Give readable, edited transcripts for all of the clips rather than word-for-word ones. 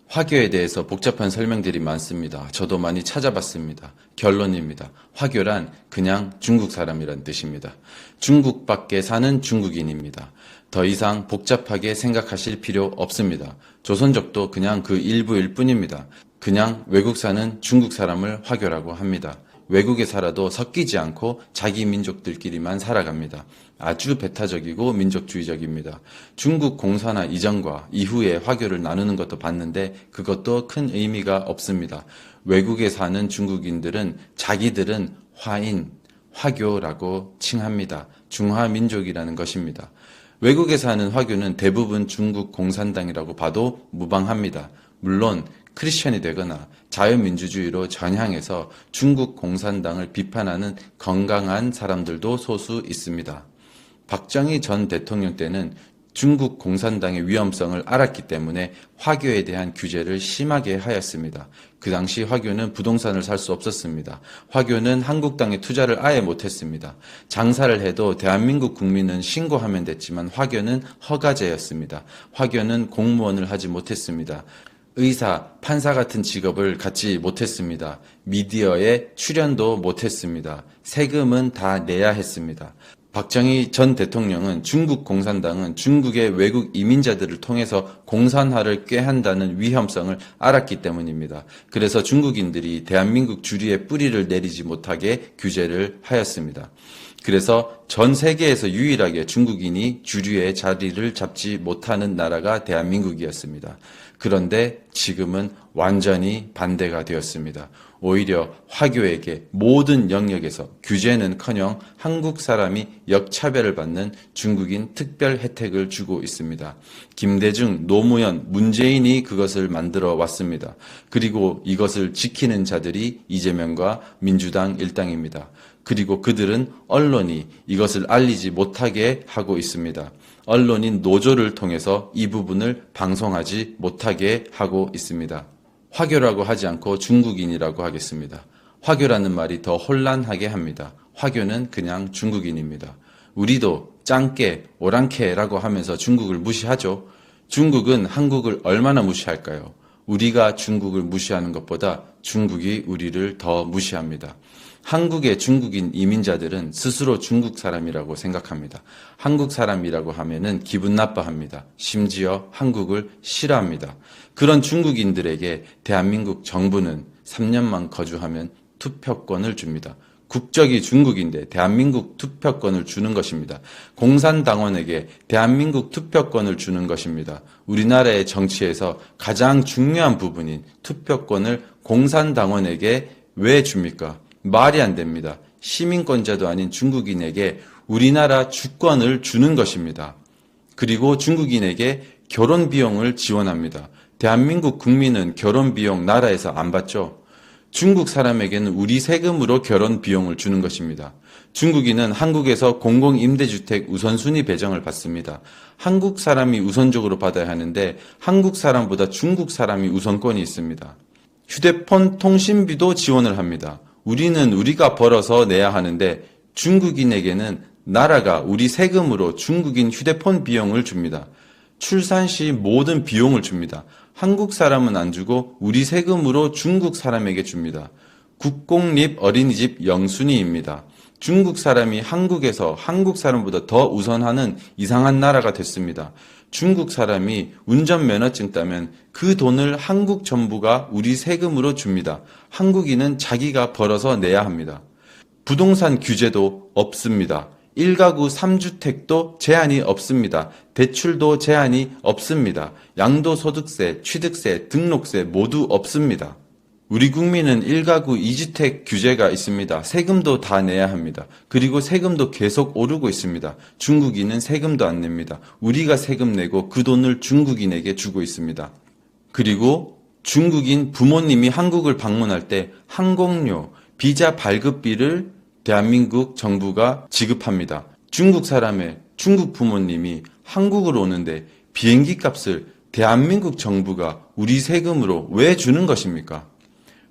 화교에 대해서 복잡한 설명들이 많습니다. 저도 많이 찾아봤습니다. 결론입니다. 화교란 그냥 중국 사람이란 뜻입니다. 중국 밖에 사는 중국인입니다. 더 이상 복잡하게 생각하실 필요 없습니다. 조선족도 그냥 그 일부일 뿐입니다. 그냥 외국 사는 중국 사람을 화교라고 합니다. 외국에 살아도 섞이지 않고 자기 민족들끼리만 살아갑니다. 아주 배타적이고 민족주의적입니다. 중국 공산화 이전과 이후에 화교를 나누는 것도 봤는데 그것도 큰 의미가 없습니다. 외국에 사는 중국인들은 자기들은 화인, 화교라고 칭합니다. 중화민족이라는 것입니다. 외국에 사는 화교는 대부분 중국 공산당이라고 봐도 무방합니다. 물론 크리스천이 되거나 자유민주주의로 전향해서 중국 공산당을 비판하는 건강한 사람들도 소수 있습니다. 박정희 전 대통령 때는 중국 공산당의 위험성을 알았기 때문에 화교에 대한 규제를 심하게 하였습니다. 그 당시 화교는 부동산을 살 수 없었습니다. 화교는 한국 땅에 투자를 아예 못했습니다. 장사를 해도 대한민국 국민은 신고하면 됐지만 화교는 허가제였습니다. 화교는 공무원을 하지 못했습니다. 의사, 판사 같은 직업을 갖지 못했습니다. 미디어에 출연도 못했습니다. 세금은 다 내야 했습니다. 박정희 전 대통령은 중국 공산당은 중국의 외국 이민자들을 통해서 공산화를 꾀한다는 위험성을 알았기 때문입니다. 그래서 중국인들이 대한민국 주류의 뿌리를 내리지 못하게 규제를 하였습니다. 그래서 전 세계에서 유일하게 중국인이 주류의 자리를 잡지 못하는 나라가 대한민국이었습니다. 그런데 지금은 완전히 반대가 되었습니다. 오히려 화교에게 모든 영역에서 규제는커녕 한국 사람이 역차별을 받는 중국인 특별 혜택을 주고 있습니다. 김대중, 노무현, 문재인이 그것을 만들어 왔습니다. 그리고 이것을 지키는 자들이 이재명과 민주당 일당입니다. 그리고 그들은 언론이 이것을 알리지 못하게 하고 있습니다. 언론인 노조를 통해서 이 부분을 방송하지 못하게 하고 있습니다. 화교라고 하지 않고 중국인이라고 하겠습니다. 화교라는 말이 더 혼란하게 합니다. 화교는 그냥 중국인입니다. 우리도 짱깨, 오랑캐라고 하면서 중국을 무시하죠. 중국은 한국을 얼마나 무시할까요? 우리가 중국을 무시하는 것보다 중국이 우리를 더 무시합니다. 한국의 중국인 이민자들은 스스로 중국 사람이라고 생각합니다. 한국 사람이라고 하면은 기분 나빠합니다. 심지어 한국을 싫어합니다. 그런 중국인들에게 대한민국 정부는 3년만 거주하면 투표권을 줍니다. 국적이 중국인데 대한민국 투표권을 주는 것입니다. 공산당원에게 대한민국 투표권을 주는 것입니다. 우리나라의 정치에서 가장 중요한 부분인 투표권을 공산당원에게 왜 줍니까? 말이 안 됩니다. 시민권자도 아닌 중국인에게 우리나라 주권을 주는 것입니다. 그리고 중국인에게 결혼 비용을 지원합니다. 대한민국 국민은 결혼 비용 나라에서 안 받죠. 중국 사람에게는 우리 세금으로 결혼 비용을 주는 것입니다. 중국인은 한국에서 공공임대주택 우선순위 배정을 받습니다. 한국 사람이 우선적으로 받아야 하는데 한국 사람보다 중국 사람이 우선권이 있습니다. 휴대폰 통신비도 지원을 합니다. 우리는 우리가 벌어서 내야 하는데 중국인에게는 나라가 우리 세금으로 중국인 휴대폰 비용을 줍니다. 출산 시 모든 비용을 줍니다. 한국 사람은 안 주고 우리 세금으로 중국 사람에게 줍니다. 국공립 어린이집 영순위입니다. 중국 사람이 한국에서 한국 사람보다 더 우선하는 이상한 나라가 됐습니다. 중국 사람이 운전면허증 따면 그 돈을 한국 정부가 우리 세금으로 줍니다. 한국인은 자기가 벌어서 내야 합니다. 부동산 규제도 없습니다. 1가구 3주택도 제한이 없습니다. 대출도 제한이 없습니다. 양도소득세, 취득세, 등록세 모두 없습니다. 우리 국민은 1가구 2주택 규제가 있습니다. 세금도 다 내야 합니다. 그리고 세금도 계속 오르고 있습니다. 중국인은 세금도 안 냅니다. 우리가 세금 내고 그 돈을 중국인에게 주고 있습니다. 그리고 중국인 부모님이 한국을 방문할 때 항공료, 비자 발급비를 대한민국 정부가 지급합니다. 중국 사람의 중국 부모님이 한국으로 오는데 비행기 값을 대한민국 정부가 우리 세금으로 왜 주는 것입니까?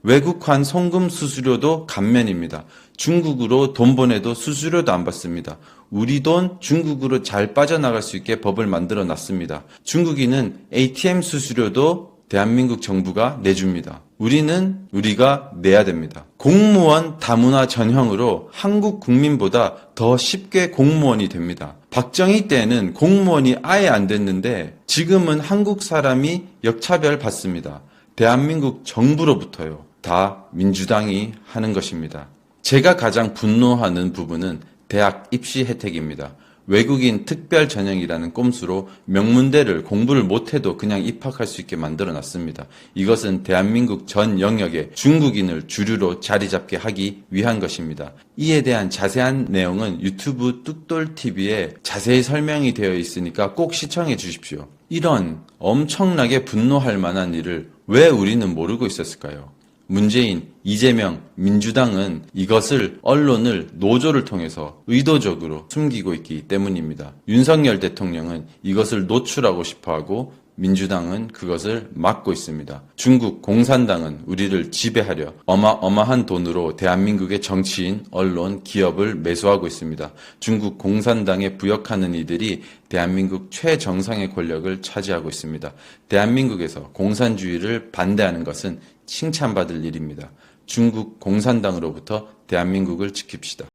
외국환 송금 수수료도 감면입니다. 중국으로 돈 보내도 수수료도 안 받습니다. 우리 돈 중국으로 잘 빠져나갈 수 있게 법을 만들어 놨습니다. 중국인은 ATM 수수료도 대한민국 정부가 내줍니다. 우리는 우리가 내야 됩니다. 공무원 다문화 전형으로 한국 국민보다 더 쉽게 공무원이 됩니다. 박정희 때는 공무원이 아예 안 됐는데 지금은 한국 사람이 역차별 받습니다. 대한민국 정부로부터요. 다 민주당이 하는 것입니다. 제가 가장 분노하는 부분은 대학 입시 혜택입니다. 외국인 특별 전형이라는 꼼수로 명문대를 공부를 못해도 그냥 입학할 수 있게 만들어 놨습니다. 이것은 대한민국 전 영역에 중국인을 주류로 자리 잡게 하기 위한 것입니다. 이에 대한 자세한 내용은 유튜브 뚝돌TV에 자세히 설명이 되어 있으니까 꼭 시청해 주십시오. 이런 엄청나게 분노할 만한 일을 왜 우리는 모르고 있었을까요? 문재인, 이재명, 민주당은 이것을 언론을 노조를 통해서 의도적으로 숨기고 있기 때문입니다. 윤석열 대통령은 이것을 노출하고 싶어하고 민주당은 그것을 막고 있습니다. 중국 공산당은 우리를 지배하려 어마어마한 돈으로 대한민국의 정치인, 언론, 기업을 매수하고 있습니다. 중국 공산당에 부역하는 이들이 대한민국 최정상의 권력을 차지하고 있습니다. 대한민국에서 공산주의를 반대하는 것은 칭찬받을 일입니다. 중국 공산당으로부터 대한민국을 지킵시다.